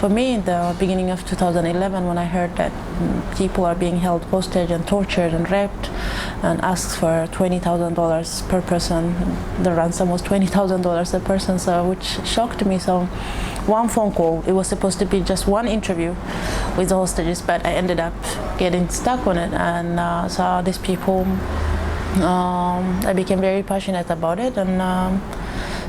For me, in the beginning of 2011, when I heard that people are being held hostage and tortured and raped and asked for $20,000 per person, the ransom was $20,000 a person, so which shocked me. So one phone call, it was supposed to be just one interview with the hostages, but I ended up getting stuck on it and saw these people. I became very passionate about it, and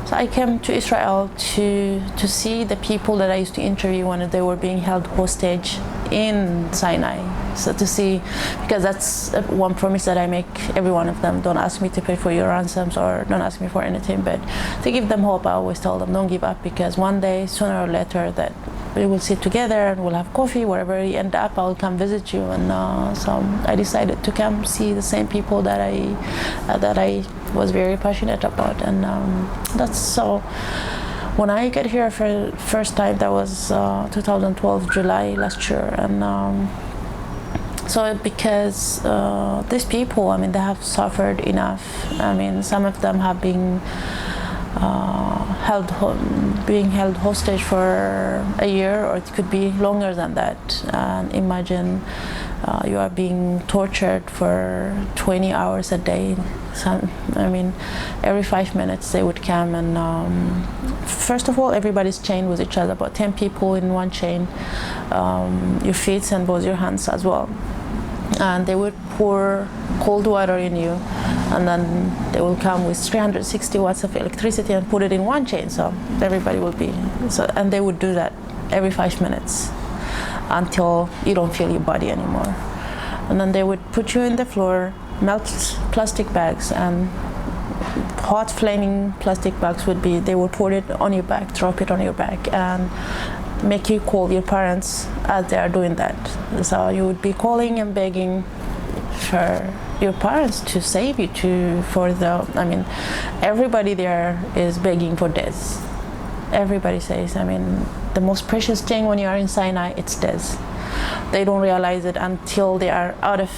so I came to Israel to see the people that I used to interview when they were being held hostage in Sinai. So to see, because that's one promise that I make every one of them: don't ask me to pay for your ransoms or don't ask me for anything, but to give them hope. I always tell them, don't give up, because one day, sooner or later, that we will sit together and we'll have coffee. Wherever you end up, I'll come visit you. And so I decided to come see the same people that I was very passionate about, and that's so. When I got here for the first time, that was 2012, July last year, and so because these people, I mean, they have suffered enough. I mean, some of them have been being held hostage for a year, or it could be longer than that. And imagine you are being tortured for 20 hours a day. I mean, every 5 minutes they would come, and first of all, everybody's chained with each other, about 10 people in one chain, your feet and both your hands as well. And they would pour cold water in you, and then they will come with 360 watts of electricity and put it in one chain, so everybody will be so. And they would do that every 5 minutes until you don't feel your body anymore. And then they would put you in the floor, melt plastic bags, and hot flaming plastic bags they would put it on your back, drop it on your back, and make you call your parents as they are doing that. So you would be calling and begging for your parents to save you, I mean, everybody there is begging for death. Everybody says, I mean, the most precious thing when you are in Sinai, it's death. They don't realize it until they are out of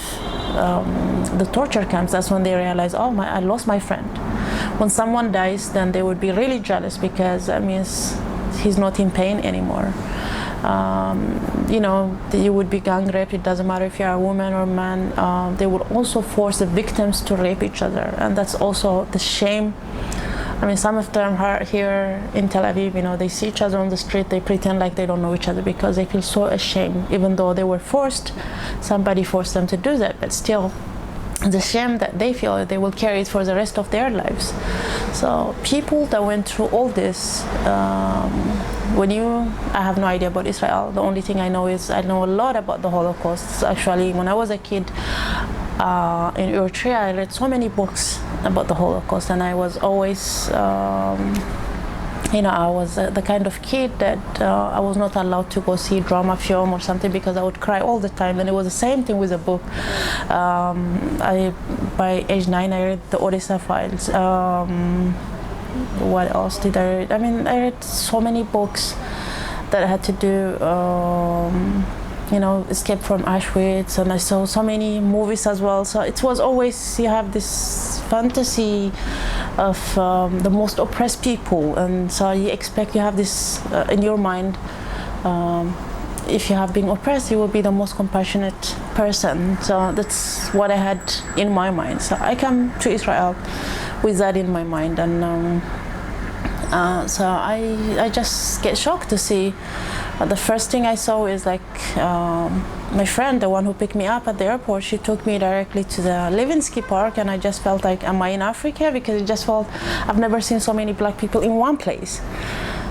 the torture camps. That's when they realize, oh, I lost my friend. When someone dies, then they would be really jealous, because that means he's not in pain anymore. You know, you would be gang raped. It doesn't matter if you're a woman or a man. They would also force the victims to rape each other, and that's also the shame. I mean, some of them are here in Tel Aviv, you know, they see each other on the street, they pretend like they don't know each other because they feel so ashamed, even though they were forced, somebody forced them to do that, but still, the shame that they feel, they will carry it for the rest of their lives. So people that went through all this, I have no idea about Israel. The only thing I know is I know a lot about the Holocaust. So actually, when I was a kid in Eritrea, I read so many books about the Holocaust, and I was always, you know, I was the kind of kid that I was not allowed to go see drama film or something, because I would cry all the time. And it was the same thing with a book. By age 9, I read the Odessa Files. What else did I read? I mean, I read so many books that had to do, you know, Escape from Auschwitz, and I saw so many movies as well. So it was always, you have this fantasy of the most oppressed people, and so you have this in your mind. If you have been oppressed, you will be the most compassionate person. So that's what I had in my mind. So I come to Israel with that in my mind, and so I just get shocked to see. The first thing I saw is like my friend, the one who picked me up at the airport, she took me directly to the Levinsky Park, and I just felt like, am I in Africa? Because it just felt, I've never seen so many black people in one place.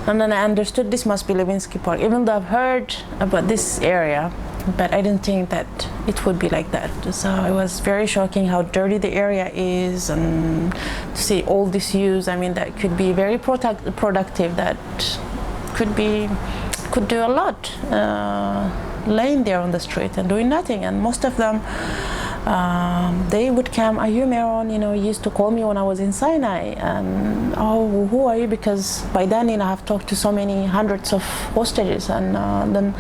And then I understood this must be Levinsky Park, even though I've heard about this area, but I didn't think that it would be like that. So it was very shocking how dirty the area is, and to see all this use, I mean, that could be very productive, that could do a lot, laying there on the street and doing nothing. And most of them, they would come, are you Meron? You know, he used to call me when I was in Sinai, and oh, who are you? Because by then, you know, I've talked to so many hundreds of hostages, and then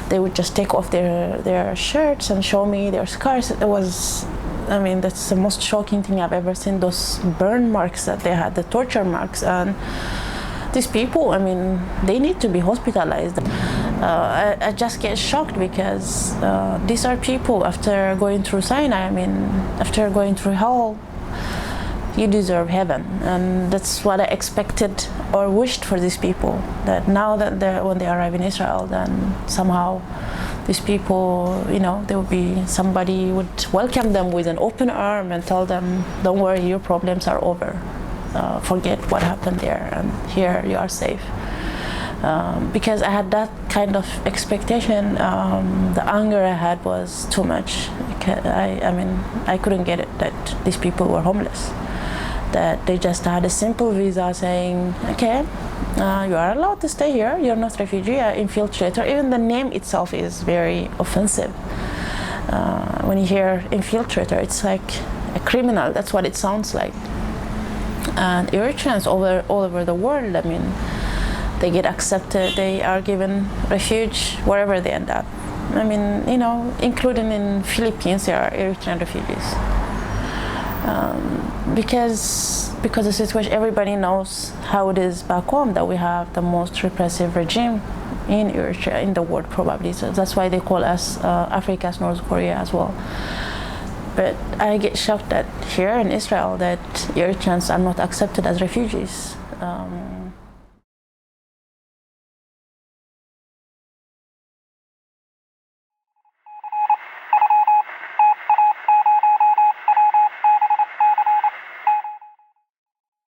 they would just take off their shirts and show me their scars. It was, I mean, that's the most shocking thing I've ever seen, those burn marks that they had, the torture marks. And these people, I mean, they need to be hospitalized. I just get shocked because these are people after going through Sinai. I mean, after going through hell, you deserve heaven, and that's what I expected or wished for these people. That now that when they arrive in Israel, then somehow these people, you know, there will be somebody would welcome them with an open arm and tell them, "Don't worry, your problems are over. Forget what happened there, and here you are safe." Because I had that kind of expectation, the anger I had was too much. I mean, I couldn't get it that these people were homeless. That they just had a simple visa saying, okay, you are allowed to stay here, you're not refugee, infiltrator. Even the name itself is very offensive. When you hear infiltrator, it's like a criminal, that's what it sounds like. And Eritreans all over the world, I mean, they get accepted, they are given refuge wherever they end up. I mean, you know, including in Philippines, there are Eritrean refugees. Because the situation, everybody knows how it is back home, that we have the most repressive regime in Eritrea, in the world probably. So that's why they call us Africa's North Korea as well. But I get shocked that here in Israel that Eritreans are not accepted as refugees.